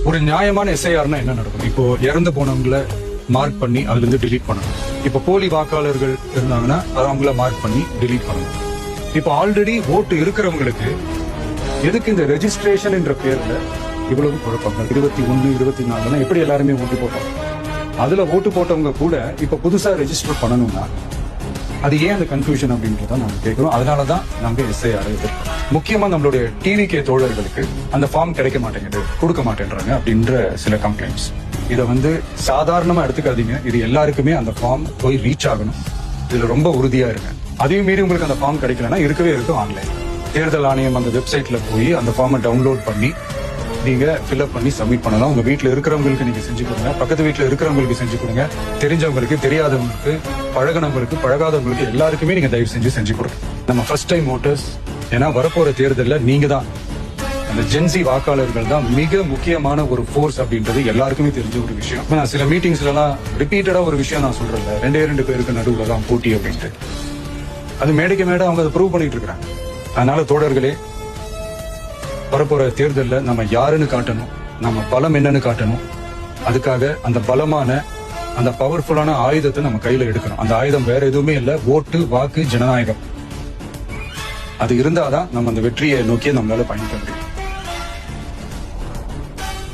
ஒரு நியாயமான எஸ்ஐஆர்னா என்ன நடக்கும்? இப்போ இறந்து போனவங்களை மார்க் பண்ணி அதுல இருந்து டிலீட் பண்ணணும். இப்போ போலி வாக்காளர்கள் இருந்தாங்கன்னா அவங்கள மார்க் பண்ணி டிலீட் பண்ணணும். இப்போ ஆல்ரெடி ஓட்டு இருக்கிறவங்களுக்கு எதுக்கு இந்த ரெஜிஸ்ட்ரேஷன் என்ற பேர்ல இவ்வளவு குழப்பங்கள்? 21, 24 எப்படி எல்லாருமே ஓட்டு போட்டாங்க? அதுல ஓட்டு போட்டவங்க கூட இப்ப புதுசா ரெஜிஸ்டர் பண்ணணும்னா அது ஏன் அந்த கன்ஃபியூஷன் அப்படின்றத நாங்க கேட்கிறோம். அதனாலதான் நாங்க எஸ்ஐஆர் எதிர்க்கிறோம். முக்கியமா நம்மளுடைய டிவிகே தோழர்களுக்கு அந்த ஃபார்ம் கிடைக்க மாட்டேங்குது, கொடுக்க மாட்டேன்றாங்க அப்படின்ற சில கம்ப்ளைண்ட்ஸ். இதை சாதாரணமா எடுத்துக்காதீங்க. இது எல்லாருக்குமே அந்த ஃபார்ம் போய் ரீச் ஆகணும். இதுல ரொம்ப உறுதியா இருங்க. அதையும் மீறி உங்களுக்கு அந்த ஃபார்ம் கிடைக்கலன்னா இருக்கவே இருக்கும் ஆன்லைன். தேர்தல் ஆணையம் அந்த வெப்சைட்ல போய் அந்த ஃபார்மை டவுன்லோட் பண்ணி நீங்க ஃபில்அப் பண்ணி சப்மிட் பண்ணலாம். உங்க வீட்டுல இருக்கிறவங்களுக்கு நீங்க செஞ்சு கொடுங்க, பக்கத்து வீட்டுல இருக்கிறவங்களுக்கு செஞ்சு கொடுங்க, தெரிஞ்சவங்களுக்கு, தெரியாதவங்களுக்கு, பழகினவங்களுக்கு, பழகாதவங்களுக்கு எல்லாருக்குமே நீங்க தயவு செஞ்சு கொடுங்க. நம்ம ஃபர்ஸ்ட் டைம் ஓட்டர்ஸ். ஏன்னா வரப்போற தேர்தல்ல நீங்க தான், அந்த ஜென்சி வாக்காளர்கள் தான் மிக முக்கியமான ஒரு ஃபோர்ஸ் அப்படின்றது எல்லாருக்குமே தெரிஞ்ச ஒரு விஷயம். நான் சில மீட்டிங்ஸ்ல எல்லாம் ரிப்பீட்டடா ஒரு விஷயம் நான் சொல்றேன், 2 பேருக்கு நடுவுல தான் போட்டி அப்படின்ட்டு. அது மேடைக்கு மேடை அவங்க அதை ப்ரூவ் பண்ணிட்டு இருக்காங்க. அதனால தோழர்களே, வரப்போற தேர்தல்ல நம்ம யாருன்னு காட்டணும், நம்ம பலம் என்னன்னு காட்டணும். அதுக்காக அந்த பலமான, அந்த பவர்ஃபுல்லான ஆயுதத்தை நம்ம கையில எடுக்கணும். அந்த ஆயுதம் வேற எதுவுமே இல்ல, ஓட்டு, வாக்கு, ஜனநாயகம். அது இருந்தாதான் நம்ம அந்த வெற்றியை நோக்கி நம்மளால பயணிக்க முடியும்.